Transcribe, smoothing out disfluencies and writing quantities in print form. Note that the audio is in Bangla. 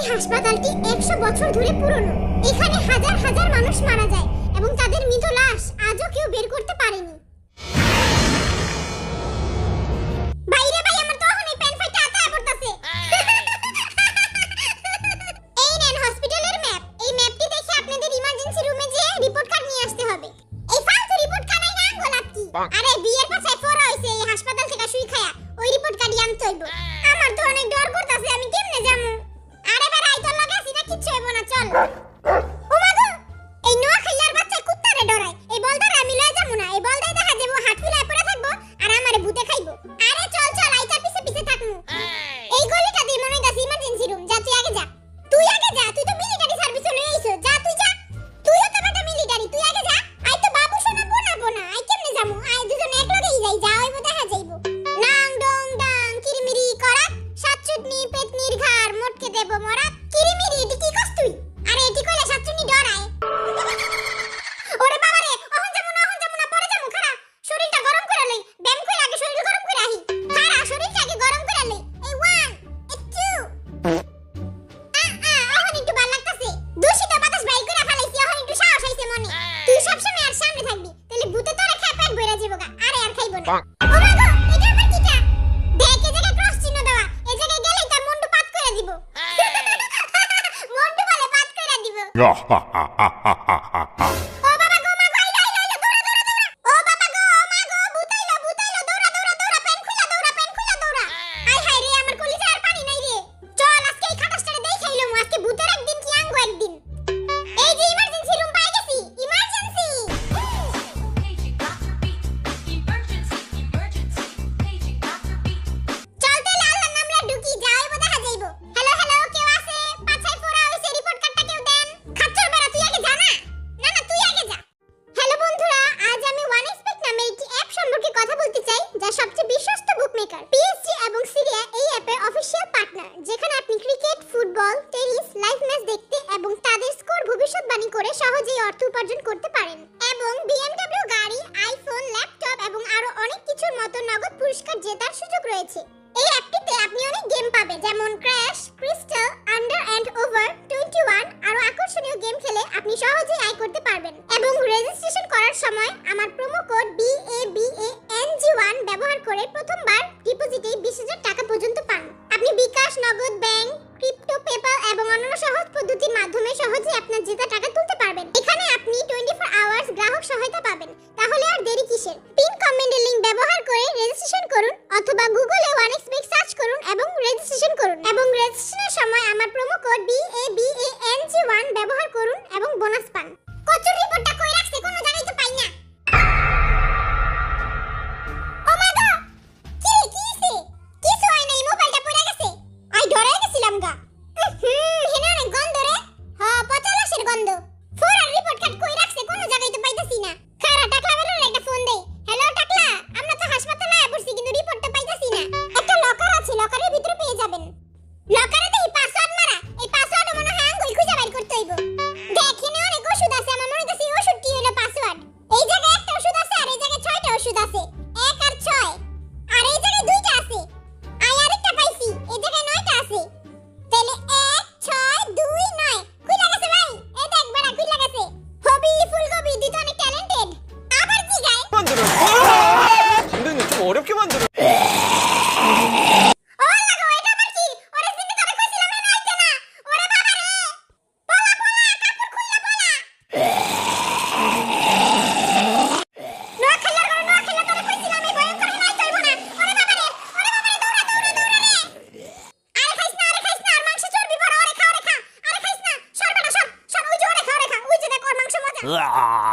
হাসপাতালটি 100 বছর ধরে পুরনো। এখানে হাজার হাজার মানুষ মারা যায় এবং তাদের মৃত লাশ আজও কেউ বের করতে পারেনি। বাইরে ভাই আমার তো এখনই প্যান ফাইটা আতায় পড়তাছে। এই নেন হসপিটালের ম্যাপ। এই ম্যাপটি দেখে আপনাদের ইমার্জেন্সি রুমে যেয়ে রিপোর্ট কার্ড নিয়ে আসতে হবে। এই ফালতু রিপোর্ট কার্ড আইনা গোলাপ কি? আরে বিয়ের পাশে ফোরা হইছে এই হাসপাতাল থেকে শুই খায়া। ওই রিপোর্ট কার্ডই আনতে হইব। আমার তো অনেক ডর করতাছে, আমি কেমনে যামু? আরে বেড়াই তোর লগে আছি না, কিচ্ছু হইব না, চল। ও মা গো, এই নোয়াখালীর বাচ্চা কুত্তারে ডরায়। এই বলদারে আমি লয়ে যামু না। এই বলদাই দেখা যাবো হাত ফুলায় পড়ে থাকবো আর আমারে ভূতে খাইবো। আরে চল চল, আইতার পিছে পিছে থাকমু। এই গলিটা দিয়ে মনে হইতাছে ইমার্জেন্সি রুম। যা তুই আগে যা। তুই আগে যা, তুই তো মিলিটারি সার্ভিসে লয়ে আইছো। যা তুই যা। তুইও তো বেটা মিলিটারি, তুই আগে যা। আই তো বাবু শোনা বোনা, আই কেমনে যামু? আই দুজনে একলগেই যাই, যা হইব দেখা যাইবো। নাং ডং ডাং কিরিমিরি করাত সাতচুটনি পেতনির ঘাড় মোটকে দেব মরাত। কিরিমিরি এটি কি কস তুই? আরে এটি কইলে সাতচুটনি ডরায়। ওরে বাবা রে, অহন যামু না পরে যামু। খাড়া, শরীরটা গরম করে লই। ব্যায়াম কইরা আগে শরীর গরম করে আহি। খাড়া, শরীরটা আগে গরম করে লই। এই 1 2 অহন একটু ভাল লাগতাছে। দূষিত বাতাস বাইর করে ফেলাইছি, অহন একটু সাহস হইছে মনে। তুই সব সময় আর সামনে থাকবি, তাহলে ভূতে তোরে খায় পেট ভইরা যাবো গা। আরে আর খাইবো না। ও মা গো, এটা আবার কিটা? দেখ এই জায়গায় ক্রস চিহ্ন দেওয়া। এই জায়গায় গেলেই তার মুন্ডু পাত করে দিব। মুন্ডু বলে পাত করে দিব। ও বাবা গো, মা গো, আইলা দৌড়া দৌড়া। ও বাবা গো, মা গো, ভূতাইলো দৌড়া পেন খুলা দৌড়া। আই হায় রে, আমার কলিজা আর পানি নাই রে। চল আজকে এই খাটাসটারে দেই খাইলো। আজকে ভূতের একদিন কি আঙ্গো একদিন। এই যে ইমার্জেন্সি রুম পাই গেছি। ইমার্জেন্সি চল তাহলে আল্লাহর নাম লা ঢুকি, যাইবো দেখা যাইবো। হ্যালো কেউ আছে? পাছাই ফোরা হইছে, রিপোর্ট কার্ডটা কেউ দেন। খাচ্চর বেড়া, তুই আগে যা না। না তুই আগে যা। হ্যালো বন্ধুরা, আজ আমি ওয়ান এক্সপেক্ট নামে একটি অ্যাপ সম্পর্কে কথা বলতে চাই, যা সবচেয়ে বিশ্বস্ত বুকমেকার। পিএসজি এবং সিরিয়া এই অ্যাপের অফিশিয়াল পার্টনার, যেখানে আপনি cricket, football, tennis live match দেখতে এবং তাদের স্কোর ভবিষ্যৎবাণী করে সহজেই অর্থ উপার্জন করতে পারেন। এবং বিএমডব্লিউ গাড়ি, আইফোন, ল্যাপটপ এবং আরো অনেক কিছুর মতো নগদ পুরস্কার জেতার সুযোগ রয়েছে। এই অ্যাপটিতে আপনি অনেক গেম পাবেন, যেমন crash, crystal, under and over 21। আরো আকর্ষণীয় গেম খেলে আপনি সহজেই আয় করতে পারবেন। এবং রেজিস্ট্রেশন করার সময় আমার প্রোমো কোড BABANG1 ব্যবহার করে প্রথমবার ডিপোজিটে 20,000 টাকা পর্যন্ত পান। আপনি বিকাশ, নগদ, ব্যাংক, ক্রিপ্টো, পেপ্যাল এবং অন্যান্য সহজ পদ্ধতির মাধ্যমে সহজেই আপনার জেতা টাকা তুলতে পারবেন। এখানে আপনি 24 আওয়ার্স গ্রাহক সহায়তা পাবেন। তাহলে আর দেরি কিসের? পিন কমেন্টের লিংক ব্যবহার করে রেজিস্ট্রেশন করুন অথবা গুগলে ওয়ানএক্সপেক্ট সার্চ করুন এবং রেজিস্ট্রেশন করুন। এবং রেজিস্ট্রেশনের সময় আমার প্রোমো কোড BABANG1 ব্যবহার করুন এবং বোনাস পান। কচুর রিপোর্টটা কই রাখছে কোনো জায়গায় তো পাই না। ও মা গো, কি হইছে? কিছু হয় নাই, মোবাইলটা পড়ে গেছে। আই ডরে গেছিলাম গা। হেনে অনেক গন্ধ রে। হ্যাঁ, পচা লাশের গন্ধ। ফোরার রিপোর্ট কার্ড কই রাখছে কোনো জায়গায় তো পাইতাছি না। খারা টাকলা বেরোলে একটা ফোন দেই। হ্যালো টাকলা, আমরা তো হাসপাতালে আয়া পড়ছি কিন্তু রিপোর্টটা পাইতাছি না। একটা লকার আছে, লকারের ভিতরে পেয়ে যাবেন। লকারে দেখি পাসওয়ার্ড মারা। এই পাসওয়ার্ড মনে হয় আঙ্গুল খুঁজে বাইর করতে হইব। দেখ এখানে অনেক ওষুধ আছে, আমার মনে হচ্ছে ওষুধটি হলো পাসওয়ার্ড। এই জায়গায় একটা ওষুধ আছে আর এই জায়গায় 6টা ওষুধ আছে। 1 আর 6। আর এই জায়গায় 2টা আছে। আই আরেকটা পাইছি, এই জায়গায় 9টা আছে। তাহলে 1 6 2 9 খুইলা গেছে ভাই। এই দেখ বড়া খুইলা গেছে। হবি ফুলকপি তুই তো অনেক ট্যালেন্টেড। আবার কি গায়? 만들어. 근데 좀 어렵게 만들어. Wow.